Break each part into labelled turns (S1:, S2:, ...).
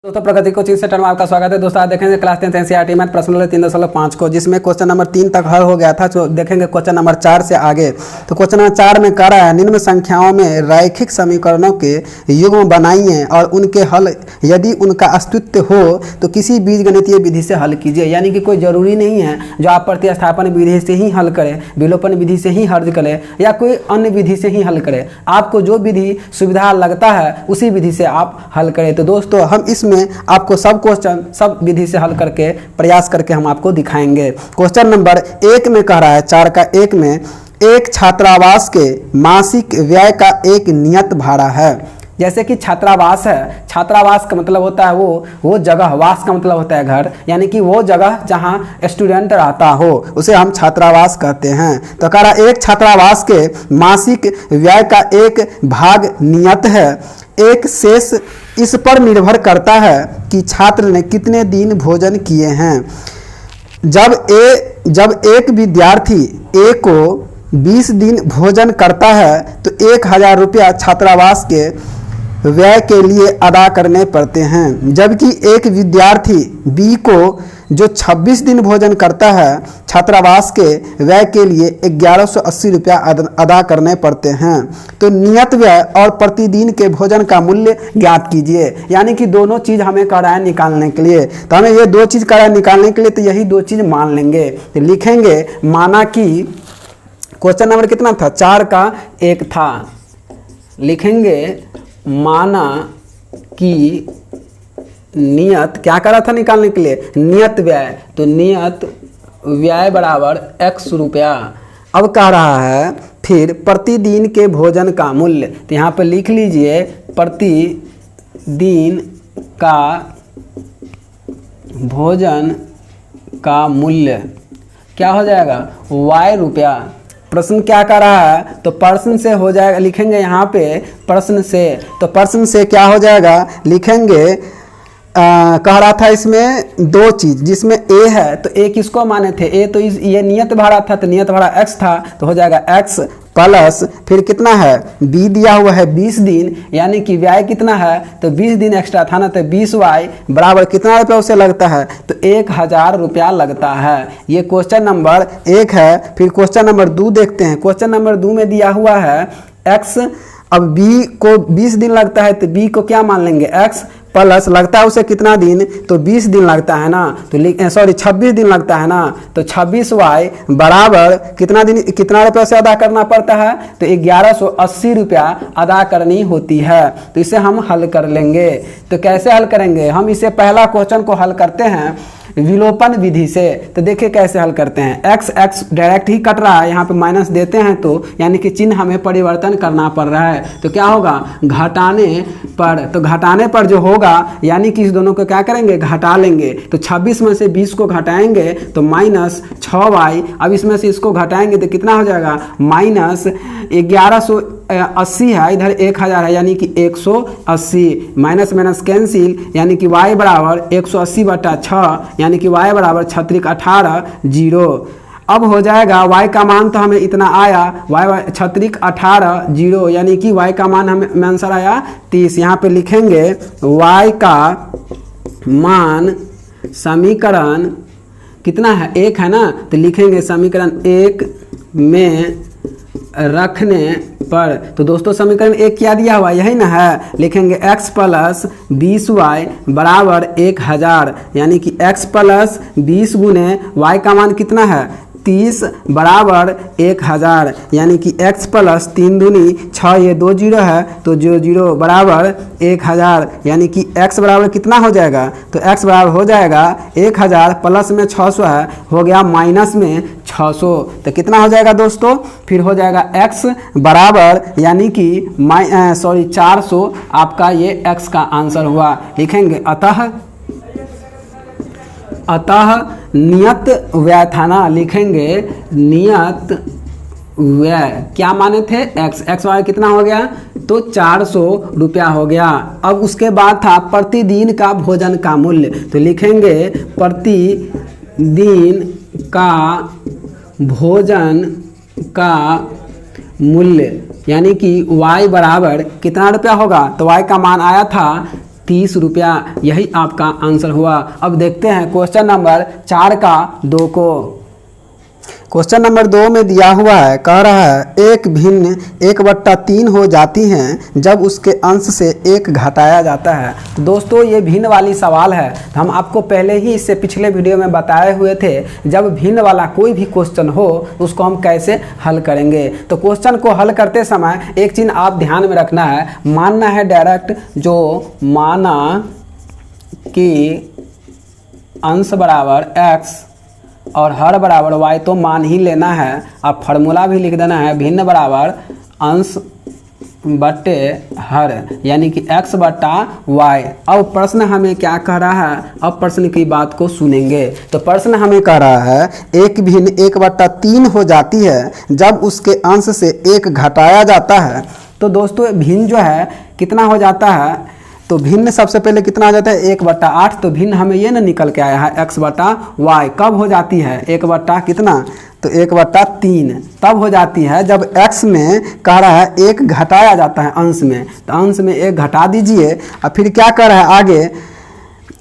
S1: दोस्तों प्रगति coaching centre में आपका स्वागत है। दोस्तों आज देखेंगे क्लास 10 एनसीईआरटी मैथ प्रश्न नंबर 3.5 को, जिसमें क्वेश्चन नंबर 3 तक हल हो गया था। तो देखेंगे क्वेश्चन नंबर 4 से आगे। तो क्वेश्चन नंबर 4 में कह रहा है निम्न संख्याओं में रैखिक समीकरणों के युग्म बनाइए और उनके हल यदि उनका अस्तित्व हो तो किसी बीजगणितीय विधि से हल कीजिए। यानी कि कोई जरूरी नहीं है जो आप प्रतिस्थापन विधि से ही हल करें, विलोपन विधि से ही हल करें या कोई अन्य विधि से ही हल करें। आपको जो विधि सुविधा लगता है उसी विधि से आप हल करें। तो दोस्तों हम इसमें आपको सब क्वेश्चन सब विधि से हल करके प्रयास करके हम आपको दिखाएंगे। क्वेश्चन नंबर 1 में कह रहा है 4 का 1 में एक छात्रावास के मासिक व्यय का एक नियत भाड़ा है। जैसे कि छात्रावास है, छात्रावास का मतलब होता है वो जगह, वास का मतलब होता है घर, यानी कि वो जगह जहाँ स्टूडेंट रहता हो उसे हम छात्रावास कहते हैं। तो कह रहा एक छात्रावास के मासिक व्यय का एक भाग नियत है। एक शेष इस पर निर्भर करता है कि छात्र ने कितने दिन भोजन किए हैं। जब एक विद्यार्थी ए को 20 दिन भोजन करता है तो 1000 रुपया छात्रावास के व्यय के लिए अदा करने पड़ते हैं। जबकि एक विद्यार्थी बी को जो 26 दिन भोजन करता है छात्रावास के व्यय के लिए 1180 रुपया अदा करने पड़ते हैं। तो नियत व्यय और प्रतिदिन के भोजन का मूल्य ज्ञात कीजिए। यानी कि दोनों चीज़ हमें कह रहा है निकालने के लिए। तो हमें ये दो चीज़ कह रहा है निकालने के लिए, तो यही दो चीज़ मान लेंगे। तो लिखेंगे माना कि क्वेश्चन नंबर कितना था, 4 का 1 था। लिखेंगे माना कि नियत क्या करा था निकालने के लिए, नियत व्यय। तो नियत व्यय बराबर x रुपया। अब कह रहा है फिर प्रतिदिन के भोजन का मूल्य। तो यहाँ पर लिख लीजिए प्रतिदिन का भोजन का मूल्य क्या हो जाएगा, y रुपया। प्रश्न क्या कर रहा है, तो प्रश्न से हो जाएगा, लिखेंगे यहाँ पे प्रश्न से। तो प्रश्न से क्या हो जाएगा, लिखेंगे कह रहा था इसमें दो चीज़, जिसमें ए है तो ए किसको माने थे, ए तो ये नियत भाड़ा था, तो नियत भाड़ा x था, तो हो जाएगा x प्लस फिर कितना है बी दिया हुआ है 20 दिन, यानी कि व्यय कितना है, तो 20 दिन एक्स्ट्रा था ना, तो 20y बराबर कितना रुपया उसे लगता है, तो 1000 रुपया लगता है। ये क्वेश्चन नंबर 1 है। फिर क्वेश्चन नंबर 2 देखते हैं। क्वेश्चन नंबर 2 में दिया हुआ है x, अब b को 20 दिन लगता है तो b को क्या मान लेंगे x प्लस लगता है उसे कितना दिन, तो 20 दिन लगता है ना, तो सॉरी 26 दिन लगता है ना, तो 26y बराबर कितना दिन कितना रुपया से अदा करना पड़ता है, तो 1180 रुपया अदा करनी होती है। तो इसे हम हल कर लेंगे। तो कैसे हल करेंगे, हम इसे पहला क्वेश्चन को हल करते हैं विलोपन विधि से। तो देखिए कैसे हल करते हैं। x डायरेक्ट ही कट रहा है, यहाँ पे माइनस देते हैं तो यानी कि चिन्ह हमें परिवर्तन करना पड़ रहा है। तो क्या होगा, घटाने पर, तो घटाने पर जो होगा यानी कि इस दोनों को क्या करेंगे, घटा लेंगे। तो 26 में से 20 को घटाएंगे तो माइनस 6y। अब इसमें से इसको घटाएंगे तो कितना हो जाएगा, माइनस 1180 है, इधर 1000 है, यानी कि 180 माइनस माइनस कैंसिल, यानी कि y बराबर 180/6, यानी कि y बराबर 6 18 0। अब हो जाएगा y का मान तो हमें इतना आया, y 6 18 0, यानी कि y का मान हमें आंसर आया 30। यहाँ पे लिखेंगे y का मान समीकरण कितना है, 1 है ना, तो लिखेंगे समीकरण 1 में रखने पर। तो दोस्तों समीकरण 1 क्या दिया हुआ यही ना है, लिखेंगे x प्लस 20y बराबर 1000, यानी कि x प्लस 20 गुने y का मान कितना है 30 बराबर 1000, यानी कि x प्लस 3 दूनी 6, ये 2 0 है तो 0 बराबर 1000, यानी कि x बराबर कितना हो जाएगा, तो x बराबर हो जाएगा 1000 प्लस में 600 है, हो गया माइनस में 600। तो कितना हो जाएगा दोस्तों, फिर हो जाएगा x बराबर यानी कि 400 आपका ये x का आंसर हुआ। लिखेंगे अतः नियत व्यय था ना, लिखेंगे नियत व्यय क्या माने थे x वाला कितना हो गया, तो 400 रुपया हो गया। अब उसके बाद था प्रतिदिन का भोजन का मूल्य। तो लिखेंगे प्रतिदिन का भोजन का मूल्य, यानी कि y बराबर कितना रुपया होगा, तो y का मान आया था 30 रुपया। यही आपका आंसर हुआ। अब देखते हैं क्वेश्चन नंबर 4 का 2 को। क्वेश्चन नंबर 2 में दिया हुआ है, कह रहा है एक भिन्न 1/3 हो जाती हैं जब उसके अंश से 1 घटाया जाता है। तो दोस्तों ये भिन्न वाली सवाल है। तो हम आपको पहले ही इससे पिछले वीडियो में बताए हुए थे, जब भिन्न वाला कोई भी क्वेश्चन हो उसको हम कैसे हल करेंगे। तो क्वेश्चन को हल करते समय एक चीज़ आप ध्यान में रखना है, मानना है डायरेक्ट, जो माना कि अंश बराबर x और हर बराबर y, तो मान ही लेना है। अब फार्मूला भी लिख देना है, भिन्न बराबर अंश बटे हर, यानी कि x बटा y। अब प्रश्न हमें क्या कह रहा है, अब प्रश्न की बात को सुनेंगे। तो प्रश्न हमें कह रहा है एक भिन्न 1/3 हो जाती है जब उसके अंश से 1 घटाया जाता है। तो दोस्तों भिन्न जो है कितना हो जाता है, तो भिन्न सबसे पहले कितना हो जाता है 1/8। तो भिन्न हमें ये ना निकल के आया है x बटा y। कब हो जाती है 1 बटा कितना, तो 1/3 तब हो जाती है जब x में कह रहा है 1 घटाया जाता है अंश में। तो अंश में 1 घटा दीजिए और फिर क्या कर रहा है आगे,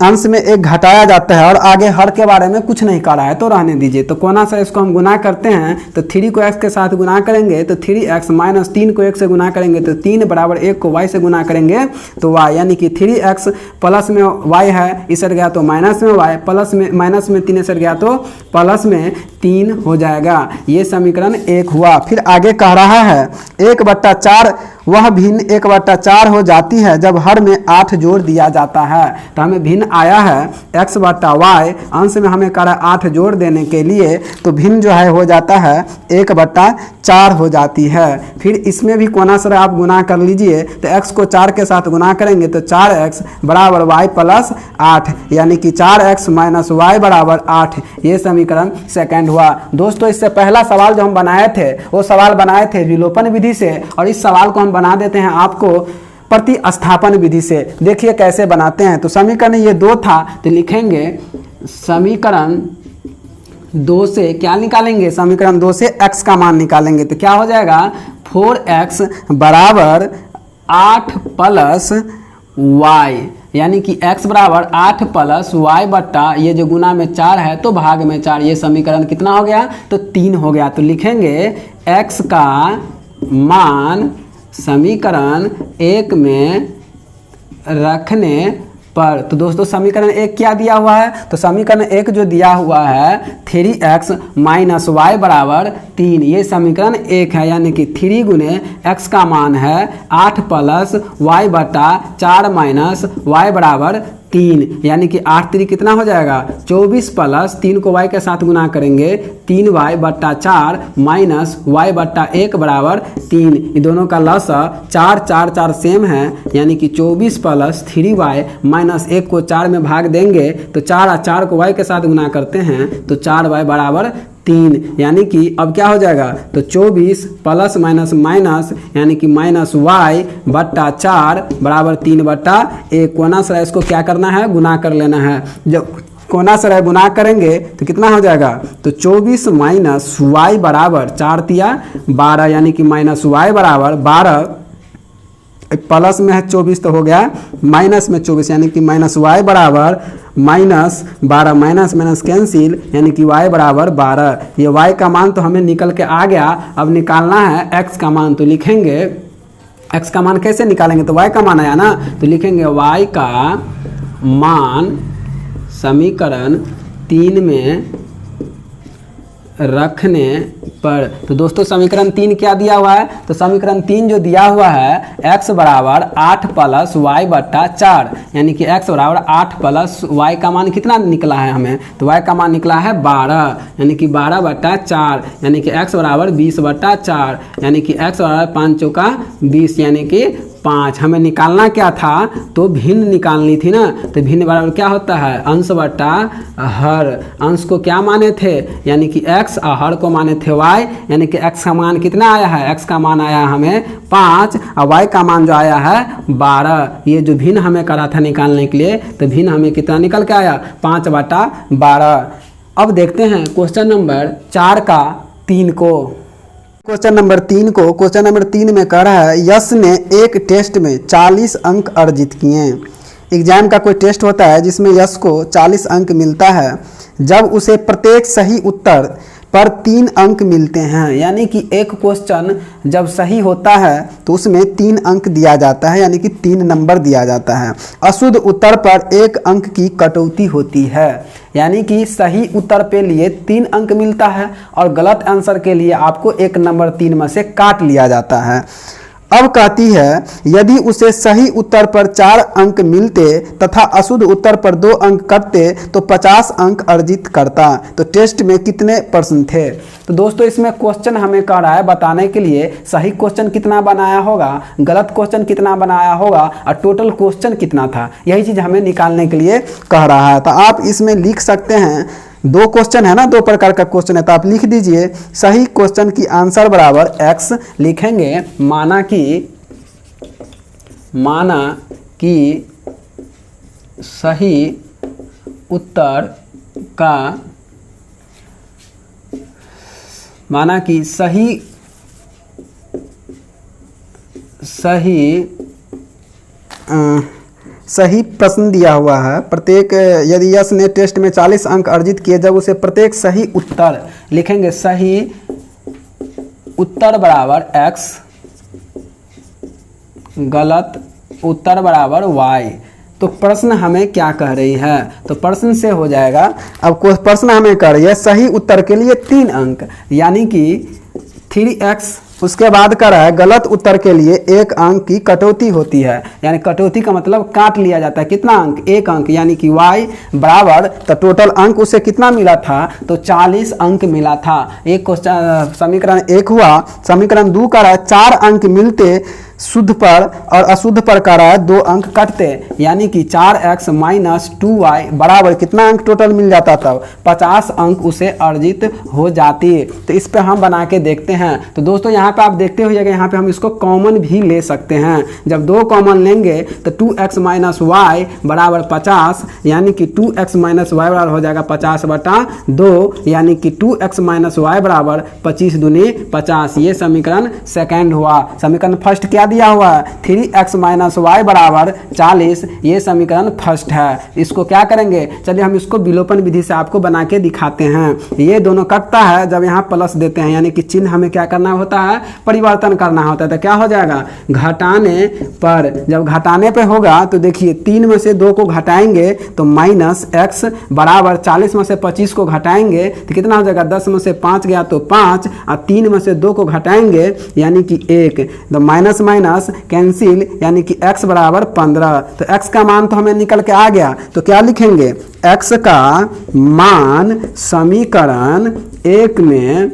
S1: अंश में 1 घटाया जाता है और आगे हर के बारे में कुछ नहीं कह रहा है, तो रहने दीजिए। तो कोना से इसको हम गुना करते हैं, तो 3 को x के साथ गुना करेंगे तो 3x माइनस 3 को 1 से गुना करेंगे तो 3 बराबर 1 को y से गुना करेंगे तो y, यानी कि 3x प्लस में y है, इस हट गया तो माइनस में y, प्लस में माइनस में 3 इस हट गया तो प्लस में 3 हो जाएगा। ये समीकरण 1 हुआ। फिर आगे कह रहा है 1/4 वह भिन्न 1/4 हो जाती है जब हर में 8 जोड़ दिया जाता है। तो हमें भिन्न आया है x बटा y, अंश में हमें कह रहा है 8 जोड़ देने के लिए, तो भिन्न जो है हो जाता है 1/4 हो जाती है। फिर इसमें भी कोना से आप गुना कर लीजिए, तो x को 4 के साथ गुना करेंगे तो 4x बराबर y प्लस 8, यानी कि 4x माइनस y बराबर 8। ये समीकरण सेकंड हुआ। दोस्तों इससे पहला सवाल जो हम बनाए थे वो सवाल बनाए थे विलोपन विधि से, और इस सवाल को हम बना देते हैं आपको प्रतिस्थापन विधि से। देखिए कैसे बनाते हैं। तो समीकरण ये 2 था, तो लिखेंगे समीकरण 2 से क्या निकालेंगे, समीकरण 2 से x का मान निकालेंगे। तो क्या हो जाएगा 4x बराबर 8 प्लस y, यानी कि x बराबर 8 प्लस y बट्टा ये जो गुना में 4 है तो भाग में 4। ये समीकरण कितना हो गया, तो 3 हो गया। तो लिखेंगे x का मान समीकरण 1 में रखने पर। तो दोस्तों समीकरण 1 क्या दिया हुआ है, तो समीकरण 1 जो दिया हुआ है 3x माइनस y बराबर 3। ये समीकरण 1 है, यानी कि 3 गुने x का मान है 8 प्लस y बटा 4 माइनस y बराबर 3, यानी कि 8 3 कितना हो जाएगा 24 प्लस 3 को y के साथ गुना करेंगे 3y बट्टा 4 माइनस y बट्टा 1 बराबर 3। ये दोनों का लसा 4 4 4 सेम है, यानी कि 24 प्लस 3y माइनस 1 को 4 में भाग देंगे तो 4 और 4 को y के साथ गुना करते हैं तो 4y बराबर 3, यानी कि अब क्या हो जाएगा, तो 24 प्लस माइनस माइनस यानी कि माइनस y बट्टा 4 बराबर 3 बट्टा 1। कोना से इसको क्या करना है, गुना कर लेना है। जब कोना से गुना करेंगे तो कितना हो जाएगा, तो 24 माइनस y बराबर 4 तिया 12, यानी कि माइनस y बराबर 12, प्लस में है 24 तो हो गया माइनस में 24, यानी कि माइनस y बराबर माइनस 12, माइनस माइनस कैंसिल, यानी कि y बराबर 12। ये y का मान तो हमें निकल के आ गया। अब निकालना है x का मान। तो लिखेंगे x का मान कैसे निकालेंगे, तो y का मान आया ना, तो लिखेंगे y का मान समीकरण 3 में रखने पर। तो दोस्तों समीकरण 3 क्या दिया हुआ है, तो समीकरण 3 जो दिया हुआ है x बराबर 8 प्लस y बट्टा 4, यानी कि x बराबर 8 प्लस y का मान कितना निकला है हमें, तो y का मान निकला है 12, यानी कि 12 बट्टा 4, यानी कि x बराबर 20 बट्टा 4, यानी कि x बराबर 5 चौका 20, यानी कि 5। हमें निकालना क्या था, तो भिन्न निकालनी थी ना। तो भिन्न बराबर क्या होता है, अंश बटा हर। अंश को क्या माने थे, यानी कि x और हर को माने थे y, यानी कि x का मान कितना आया है, x का मान आया हमें 5 और y का मान जो आया है 12। ये जो भिन्न हमें करा था निकालने के लिए, तो भिन्न हमें कितना निकल के आया 5 बटा 12। अब देखते हैं क्वेश्चन नंबर 4 का 3 को। क्वेश्चन नंबर 3 को, क्वेश्चन नंबर 3 में कह रहा है यश ने एक टेस्ट में 40 अंक अर्जित किए। एग्जाम का कोई टेस्ट होता है जिसमें यश को 40 अंक मिलता है, जब उसे प्रत्येक सही उत्तर पर 3 अंक मिलते हैं, यानी कि एक क्वेश्चन जब सही होता है तो उसमें 3 अंक दिया जाता है, यानी कि 3 नंबर दिया जाता है। अशुद्ध उत्तर पर 1 अंक की कटौती होती है, यानी कि सही उत्तर पे लिए 3 अंक मिलता है और गलत आंसर के लिए आपको 1 नंबर 3 में से काट लिया जाता है। अब कहती है यदि उसे सही उत्तर पर 4 अंक मिलते तथा अशुद्ध उत्तर पर 2 अंक कटते तो 50 अंक अर्जित करता। तो टेस्ट में कितने प्रश्न थे? तो दोस्तों इसमें क्वेश्चन हमें कह रहा है बताने के लिए सही क्वेश्चन कितना बनाया होगा, गलत क्वेश्चन कितना बनाया होगा और टोटल क्वेश्चन कितना था, यही चीज़ हमें निकालने के लिए कह रहा है। तो आप इसमें लिख सकते हैं, 2 क्वेश्चन है ना, 2 प्रकार का क्वेश्चन है, तो आप लिख दीजिए सही क्वेश्चन की आंसर बराबर x लिखेंगे। माना कि सही उत्तर सही प्रश्न दिया हुआ है। प्रत्येक यदि यश ने टेस्ट में 40 अंक अर्जित किए, जब उसे प्रत्येक सही उत्तर लिखेंगे, सही उत्तर बराबर x, गलत उत्तर बराबर y। तो प्रश्न हमें क्या कह रही है? तो प्रश्न से हो जाएगा। अब प्रश्न हमें कह रही है सही उत्तर के लिए 3 अंक, यानी कि 3x, उसके बाद कर रहा है गलत उत्तर के लिए 1 अंक की कटौती होती है, यानी कटौती का मतलब काट लिया जाता है। कितना अंक? 1 अंक, यानी कि y बराबर, तो टोटल अंक उसे कितना मिला था? तो 40 अंक मिला था। एक क्वेश्चन समीकरण 1 हुआ। समीकरण 2 का रहा है 4 अंक मिलते शुद्ध पर और अशुद्ध पर का रहा है 2 अंक कटते, यानी कि 4x माइनस 2y बराबर कितना अंक टोटल मिल जाता था? 50 अंक उसे अर्जित हो जाती। तो इस पे हम बना के देखते हैं। तो दोस्तों यहाँ पे आप देखते होइएगा, यहाँ पे हम इसको कॉमन भी ले सकते हैं। जब 2 कॉमन लेंगे तो 2x माइनस वाई बराबर 50, यानी कि 2x माइनस वाई बराबर हो जाएगा 50/2, यानी कि 2x माइनस वाई बराबर 25 दूनी 50। ये समीकरण सेकेंड हुआ। समीकरण फर्स्ट क्या दिया हुआ है? 3x माइनस वाई बराबर 40। ये समीकरण फर्स्ट है। इसको क्या करेंगे? चलिए हम इसको विलोपन विधि से आपको बना के दिखाते हैं। ये दोनों कटता है जब यहाँ प्लस देते हैं, यानी कि चिन्ह हमें क्या करना होता है? परिवर्तन करना होता है। तो क्या हो जाएगा? घटाने पर, जब घटाने पे होगा तो देखिए 3 में से 2 को घटाएंगे तो माइनस x बराबर 40 में से 25 को घटाएंगे तो कितना हो जाएगा? 10 में से 5 गया तो 5, और 3 में से 2 को घटाएंगे यानी कि 1, तो माइनस माइनस कैंसिल, यानी कि x बराबर 15। तो x का मान तो हमें निकल के आ गया। तो क्या लिखेंगे? x का मान समीकरण 1 में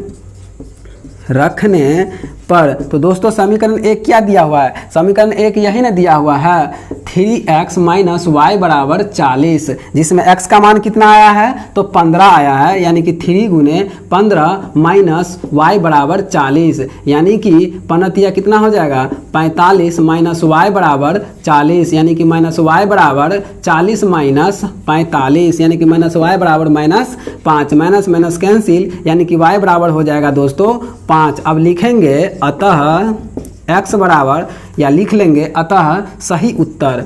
S1: रखने पर, तो दोस्तों समीकरण 1 क्या दिया हुआ है? समीकरण 1 यही ना दिया हुआ है, 3x माइनस वाई बराबर 40, जिसमें x का मान कितना आया है? तो 15 आया है, यानी कि 3 गुने 15 माइनस वाई बराबर 40, यानी कि 15 कितना हो जाएगा? 45 माइनस वाई बराबर 40, यानी कि माइनस वाई बराबर 40 माइनस 45, यानी कि माइनस वाई बराबर माइनस 5, माइनस माइनस कैंसिल, यानी कि y बराबर हो जाएगा दोस्तों 5। अब लिखेंगे अतः x बराबर, या लिख लेंगे अतः सही उत्तर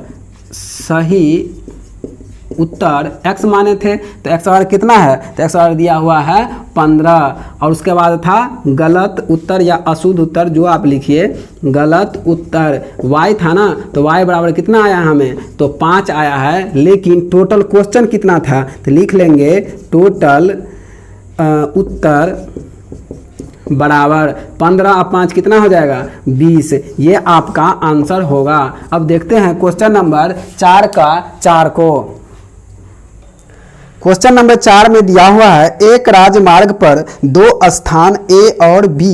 S1: x माने थे तो x बराबर कितना है? तो x बराबर दिया हुआ है 15, और उसके बाद था गलत उत्तर या अशुद्ध उत्तर, जो आप लिखिए गलत उत्तर y था ना, तो y बराबर कितना आया हमें? तो 5 आया है। लेकिन टोटल क्वेश्चन कितना था? तो लिख लेंगे टोटल उत्तर बराबर 15 और 5 कितना हो जाएगा? 20। ये आपका आंसर होगा। अब देखते हैं क्वेश्चन नंबर 4 का 4 को। क्वेश्चन नंबर 4 में दिया हुआ है एक राजमार्ग पर 2 स्थान A और B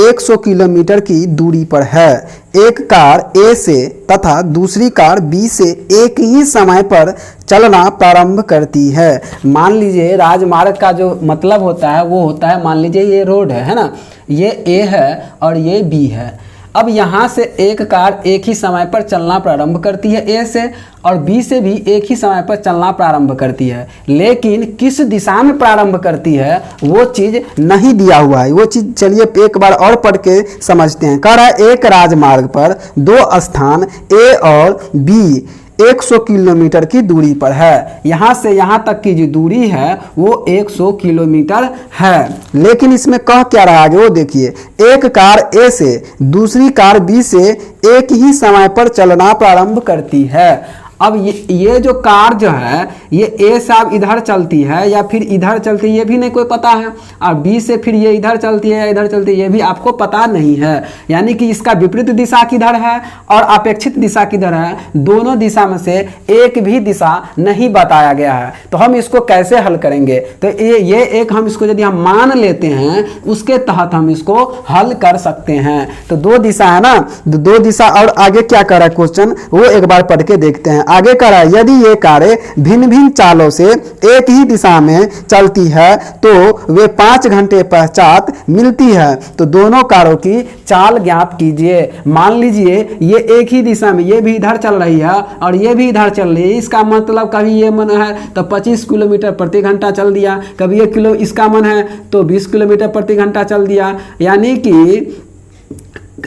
S1: 100 किलोमीटर की दूरी पर है। एक कार A से तथा दूसरी कार B से एक ही समय पर चलना प्रारंभ करती है। मान लीजिए राजमार्ग का जो मतलब होता है वो होता है, मान लीजिए ये रोड है ना, ये A है और ये B है। अब यहाँ से एक कार एक ही समय पर चलना प्रारंभ करती है A से, और B से भी एक ही समय पर चलना प्रारंभ करती है, लेकिन किस दिशा में प्रारंभ करती है वो चीज़ नहीं दिया हुआ है। वो चीज़ चलिए एक बार और पढ़ के समझते हैं। कह रहा है एक राजमार्ग पर 2 स्थान A और B 100 किलोमीटर की दूरी पर है। यहाँ से यहाँ तक की जो दूरी है वो 100 किलोमीटर है। लेकिन इसमें कह क्या रहा है वो देखिए, एक कार ए से दूसरी कार बी से एक ही समय पर चलना प्रारंभ करती है। अब ये जो कार जो है ये ए से अब इधर चलती है या फिर इधर चलती है ये भी नहीं कोई पता है, और बी से फिर ये इधर चलती है या इधर चलती है ये भी आपको पता नहीं है। यानी कि इसका विपरीत दिशा किधर है और अपेक्षित दिशा किधर है, दोनों दिशा में से एक भी दिशा नहीं बताया गया है। तो हम इसको कैसे हल करेंगे, तो ये एक हम इसको यदि हम मान लेते हैं उसके तहत हम इसको हल कर सकते हैं। तो दो दिशा है ना, दो दिशा। और आगे क्या कर रहा है क्वेश्चन वो एक बार पढ़ के देखते हैं। आगे कर रहा है, यदि ये कारें भिन्न भिन्न चालों से एक ही दिशा में चलती है तो वे 5 घंटे पश्चात मिलती है, तो दोनों कारों की चाल ज्ञात कीजिए। मान लीजिए ये एक ही दिशा में, ये भी इधर चल रही है और ये भी इधर चल रही है। इसका मतलब कभी ये मन है तो 25 किलोमीटर प्रति घंटा चल दिया, कभी 1 किलो इसका मन है तो 20 किलोमीटर प्रति घंटा चल दिया। यानी कि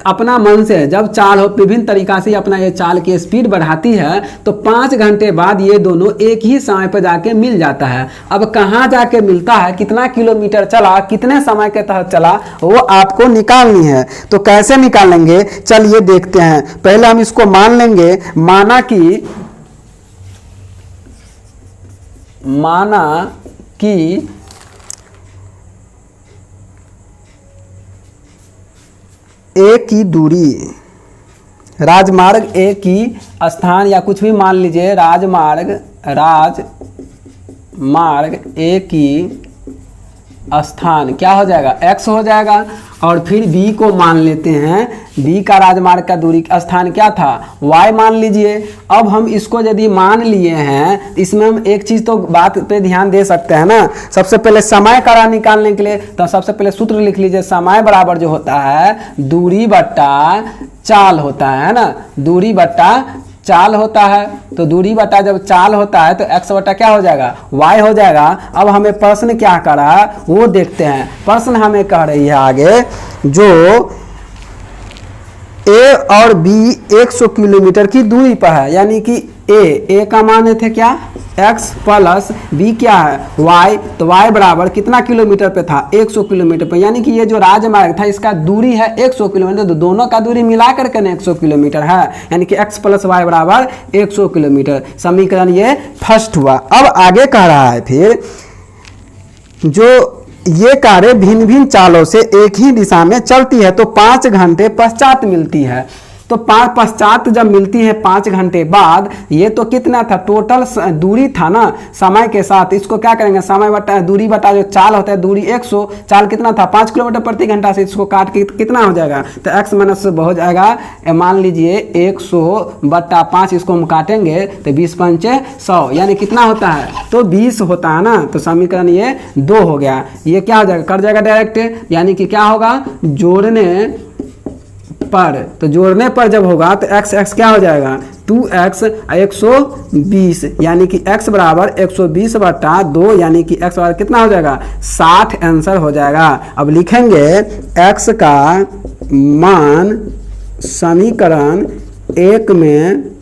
S1: अपना मन से जब चाल हो विभिन्न तरीका से अपना ये चाल की स्पीड बढ़ाती है तो 5 घंटे बाद ये दोनों एक ही समय पर जाके मिल जाता है। अब कहाँ जाके मिलता है, कितना किलोमीटर चला, कितने समय के तहत चला, वो आपको निकालनी है। तो कैसे निकालेंगे चलिए देखते हैं। पहले हम इसको मान लेंगे, माना कि ए की दूरी, राजमार्ग ए की स्थान या कुछ भी मान लीजिए, राजमार्ग ए की स्थान क्या हो जाएगा, x हो जाएगा। और फिर b को मान लेते हैं, b का राजमार्ग का दूरी स्थान क्या था, y मान लीजिए। अब हम इसको यदि मान लिए हैं, इसमें हम एक चीज़ तो बात पे ध्यान दे सकते हैं ना। सबसे पहले समय का निकालने के लिए तो सबसे पहले सूत्र लिख लीजिए, समय बराबर जो होता है दूरी बट्टा चाल होता है ना, दूरी बट्टा चाल होता है। तो दूरी बटा जब चाल होता है तो x बटा क्या हो जाएगा, y हो जाएगा। अब हमें प्रश्न क्या कर रहा है वो देखते हैं। प्रश्न हमें कह रही है आगे, जो a और b 100 किलोमीटर की दूरी पर है, यानी कि a का मान थे क्या x प्लस b क्या है y, तो y बराबर कितना किलोमीटर पे था, 100 किलोमीटर पे। यानी कि ये जो राजमार्ग था इसका दूरी है 100 किलोमीटर, तो दोनों का दूरी मिला करके ना 100 किलोमीटर है। यानी कि x प्लस y बराबर 100 किलोमीटर। समीकरण ये फर्स्ट हुआ। अब आगे कह रहा है फिर, जो ये कारें भिन्न भिन्न चालों से एक ही दिशा में चलती है तो 5 घंटे पश्चात मिलती है। तो पश्चात जब मिलती है 5 घंटे बाद, ये तो कितना था, टोटल दूरी था ना समय के साथ। इसको क्या करेंगे, समय बटा दूरी बटा जो चाल होता है, दूरी 100, चाल कितना था 5 किलोमीटर प्रति घंटा से, इसको काट के कितना हो जाएगा, तो x माइनस हो जाएगा। मान लीजिए 100 बटा 5, इसको हम काटेंगे तो 20 पंचे 100, यानी कितना होता है, तो 20 होता है ना। तो समीकरण ये 2 हो गया। ये क्या हो जाएगा, कट जाएगा डायरेक्ट, यानी कि क्या होगा, जोड़ने पर, तो जोड़ने पर जब होगा तो x क्या हो जाएगा, 2x 120, यानी कि x बराबर 120 बटा 2, यानी कि x बराबर कितना हो जाएगा, 60 आंसर हो जाएगा। अब लिखेंगे x का मान समीकरण 1 में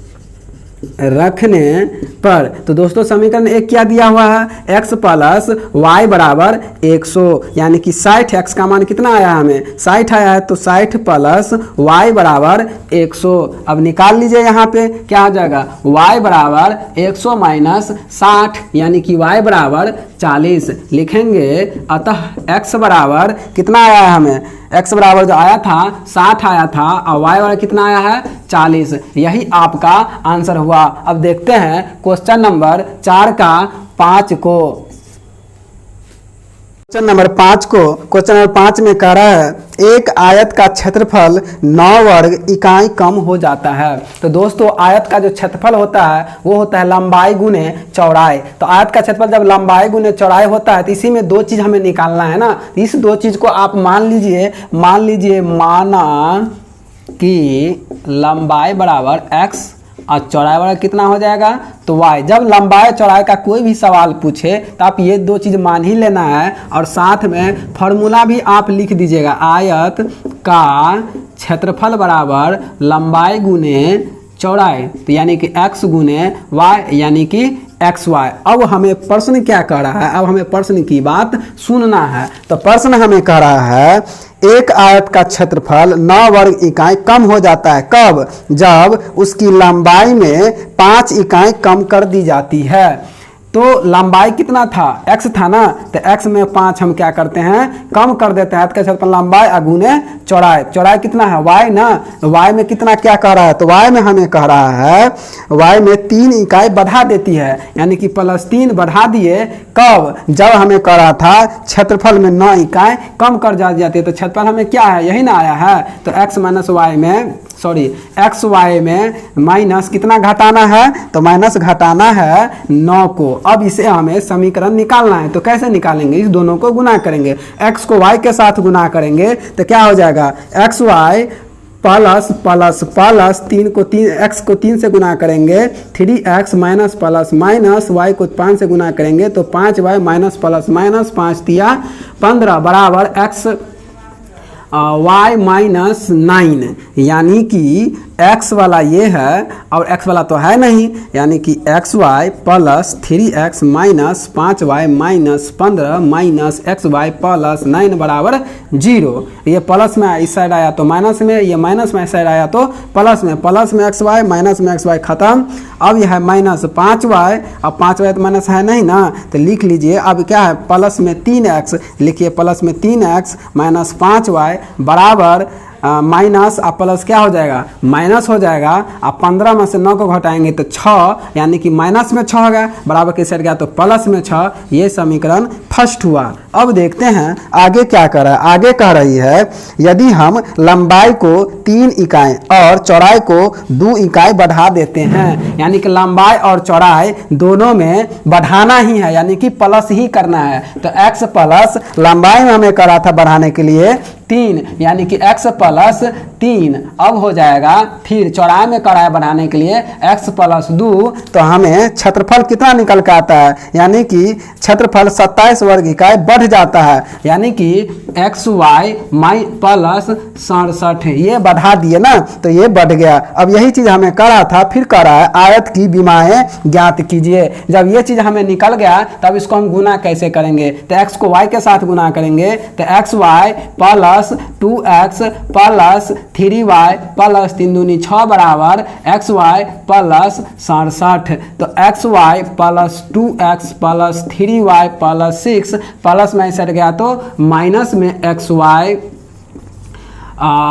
S1: रखने पर। तो दोस्तों समीकरण 1 क्या दिया हुआ है, x प्लस y बराबर 100, यानी कि 60, x का मान कितना आया हमें 60 आया है, तो 60 प्लस y बराबर 100। अब निकाल लीजिए, यहाँ पे क्या हो जाएगा, y बराबर 100 माइनस 60, यानी कि y बराबर 40 लिखेंगे। अतः x बराबर कितना आया है हमें, x बराबर जो आया था 60 आया था और y बराबर कितना आया है 40। यही आपका आंसर हुआ। अब देखते हैं क्वेश्चन नंबर 4 का 5 को। क्वेश्चन नंबर 5 में कह रहा है, एक आयत का क्षेत्रफल 9 वर्ग इकाई कम हो जाता है। तो दोस्तों आयत का जो क्षेत्रफल होता है वो होता है लंबाई गुने चौड़ाई। तो आयत का क्षेत्रफल जब लंबाई गुने चौड़ाई होता है तो इसी में 2 चीज हमें निकालना है ना। इस 2 चीज को आप मान लीजिए माना कि लंबाई बराबर x और चौड़ाई बराबर कितना हो जाएगा, तो y। जब लंबाई चौड़ाई का कोई भी सवाल पूछे तो आप ये 2 चीज़ मान ही लेना है, और साथ में फॉर्मूला भी आप लिख दीजिएगा, आयत का क्षेत्रफल बराबर लंबाई गुने चौड़ाई, तो यानी कि x गुने y यानी कि XY। अब हमें प्रश्न क्या कह रहा है, अब हमें प्रश्न की बात सुनना है। तो प्रश्न हमें कह रहा है एक आयत का क्षेत्रफल 9 वर्ग इकाई कम हो जाता है कब, जब उसकी लंबाई में 5 इकाई कम कर दी जाती है। तो लंबाई कितना था, x था ना, तो x में 5 हम क्या करते हैं, कम कर देते हैं। का क्षेत्रफल लंबाई अगुने चौड़ाई, चौड़ाई कितना है y ना, y में कितना क्या कह रहा है, तो y में हमें कह रहा है y में 3 इकाई बढ़ा देती है, यानी कि +3 बढ़ा दिए कब, जब हमें कह रहा था क्षेत्रफल में 9 इकाई कम कर जाती है। तो क्षेत्रफल हमें क्या है, यही ना आया है। तो एक्स वाई में माइनस कितना घटाना है, तो माइनस घटाना है 9 को। अब इसे हमें समीकरण निकालना है, तो कैसे निकालेंगे, इस दोनों को गुना करेंगे, x को y के साथ गुना करेंगे तो क्या हो जाएगा, x y plus plus plus 3 x को 3 से गुना करेंगे 3x minus plus minus y को 5 से गुना करेंगे तो 5y माइनस प्लस माइनस 5 तिया 15 बराबर x y माइनस 9, यानी कि x वाला ये है और x वाला तो है नहीं, यानी कि xy plus 3x minus 5y minus 15 minus xy plus 9 बराबर 0। ये प्लस में इस साइड आया तो माइनस में, ये माइनस में इस साइड आया तो प्लस में xy माइनस में xy खत्म। अब यह है माइनस 5y, अब 5y तो माइनस है नहीं ना, तो लिख लीजिए। अब क्या है, प्लस में 3x लिखिए, प्लस में 3x माइनस 5y बराबर माइनस अब प्लस क्या हो जाएगा, माइनस हो जाएगा। अब 15 में से 9 को घटाएंगे तो 6, यानी कि माइनस में 6 हो गया, बराबर किस साइड गया तो प्लस में 6। ये समीकरण फर्स्ट हुआ। अब देखते हैं आगे क्या कर रहा है, आगे कह रही है यदि हम लंबाई को 3 इकाई और चौड़ाई को 2 इकाई बढ़ा देते हैं, यानी कि लंबाई और चौड़ाई दोनों में बढ़ाना ही है, यानी कि प्लस ही करना है। तो x प्लस लंबाई में हमें करा था बढ़ाने के लिए 3, यानी कि x प्लस 3 अब हो जाएगा। फिर चौड़ाई में कड़ा है बढ़ाने के लिए x प्लस 2, तो हमें क्षेत्रफल कितना निकल के आता है, यानी कि क्षेत्रफल 27 वर्ग इकाई बढ़ जाता है, यानी कि xy माइ प्लस 67 ये बढ़ा दिए ना, तो ये बढ़ गया। अब यही चीज़ हमें करा था, फिर करा है आयत की विमाएँ ज्ञात कीजिए। जब ये चीज़ हमें निकल गया तब इसको हम गुना कैसे करेंगे, तो x को y के साथ गुना करेंगे तो xy plus 2x plus 3y plus 3 दूनी 6 बराबर xy प्लस 67। तो xy plus 2x plus 3y plus 6 plus में सट गया तो माइनस में xy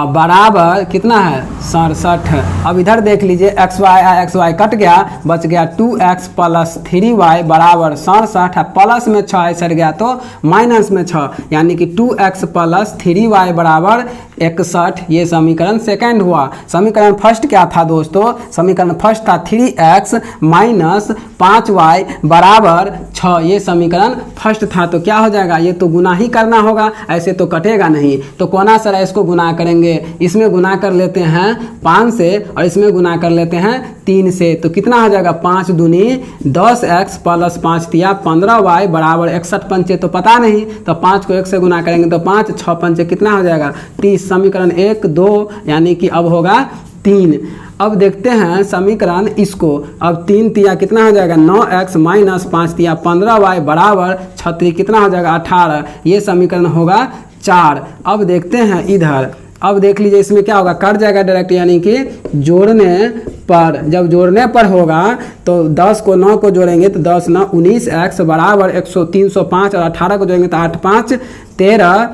S1: बराबर कितना है 67। अब इधर देख लीजिए xy कट गया, बच गया 2x प्लस 3y बराबर 67, प्लस में 6 सट गया तो माइनस में 6, यानी कि 2x प्लस 3y बराबर 61। ये समीकरण सेकंड हुआ। समीकरण फर्स्ट क्या था दोस्तों, समीकरण फर्स्ट था 3x माइनस 5y बराबर 6, ये समीकरण फर्स्ट था। तो क्या हो जाएगा, ये तो गुना ही करना होगा, ऐसे तो कटेगा नहीं। तो कोना सर इसको गुना करेंगे, इसमें गुना कर लेते हैं 5 से और इसमें गुना कर लेते हैं 3 से, तो कितना हो जाएगा 5 दूनी 10x प्लस 5 तिया 15y बराबर 61 पंचे तो पता नहीं, तो 5 को 1 से गुना करेंगे तो 5 6 पंचे कितना हो जाएगा 30। समीकरण 1 2 यानी कि अब होगा 3। अब देखते हैं समीकरण इसको, अब 3 तिया कितना हो जाएगा 9x माइनस 5 तिया 15y बराबर 36 कितना हो जाएगा 18, ये समीकरण होगा 4। अब देखते हैं इधर, अब देख लीजिए इसमें क्या होगा, कट जाएगा डायरेक्ट, यानी कि जोड़ने पर, जब जोड़ने पर होगा तो 10 को 9 को जोड़ेंगे तो 10 9 19x बराबर 100 305 और 18 को जोड़ेंगे तो 8 5 13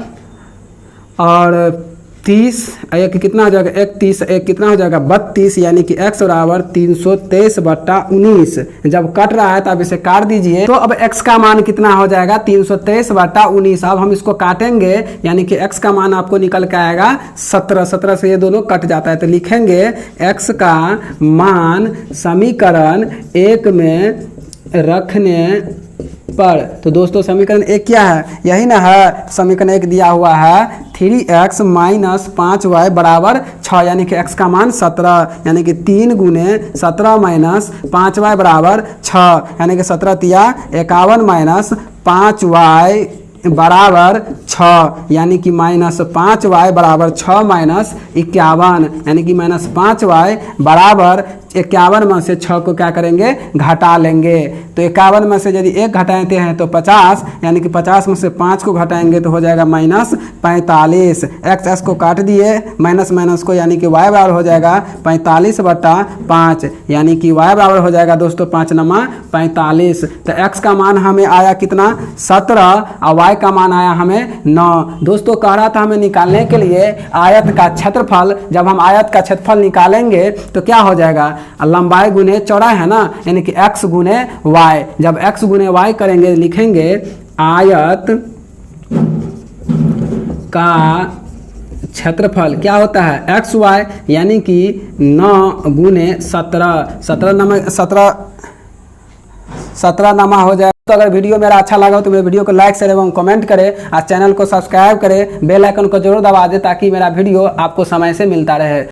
S1: और 30 एक कितना हो जाएगा 31 एक कितना हो जाएगा 32, यानी कि x बराबर 323/19। जब कट रहा है तब इसे काट दीजिए, तो अब x का मान कितना हो जाएगा 323/19। अब हम इसको काटेंगे, यानी कि x का मान आपको निकल के आएगा 17, 17 से ये दोनों कट जाता है, तो लिखेंगे x का मान समीकरण 1 में रखने पर। तो दोस्तों समीकरण 1 क्या है, यही ना है, समीकरण 1 दिया हुआ है 3x माइनस 5y बराबर 6, यानी कि x का मान 17, यानी कि 3 गुने 17 माइनस 5y बराबर 6, यानी कि 17 तिया 51 माइनस 5y बराबर 6, यानी कि माइनस 5y बराबर 6 माइनस 51, यानी कि माइनस 5y बराबर 51 में से 6 को क्या करेंगे, घटा लेंगे। तो 51 में से यदि 1 घटाते हैं तो 50, यानी कि 50 में से 5 को घटाएंगे तो हो जाएगा -45। एक्स को काट दिए माइनस माइनस को, यानी कि वाई बराबर हो जाएगा 45/5, यानी कि वाई बराबर हो जाएगा दोस्तों 5 नमा 45। तो एक्स का मान हमें आया कितना, 17, और वाई का मान आया हमें 9। दोस्तों कह रहा था हमें निकालने के लिए आयत का क्षेत्रफल। जब हम आयत का क्षेत्रफल निकालेंगे तो क्या हो जाएगा, लंबाई गुने चौड़ाई है ना, यानी कि x गुने y। जब x गुने y करेंगे, लिखेंगे आयत का क्षेत्रफल क्या होता है एक्स वाई, यानी कि 9 गुने 17, 17 नमा हो जाए। तो अगर वीडियो मेरा अच्छा लगा हो तो मेरे वीडियो को लाइक शेयर एवं कमेंट करें, और चैनल को सब्सक्राइब करें, बेल आइकन को जरूर दबा दें ताकि मेरा वीडियो आपको समय से मिलता रहे।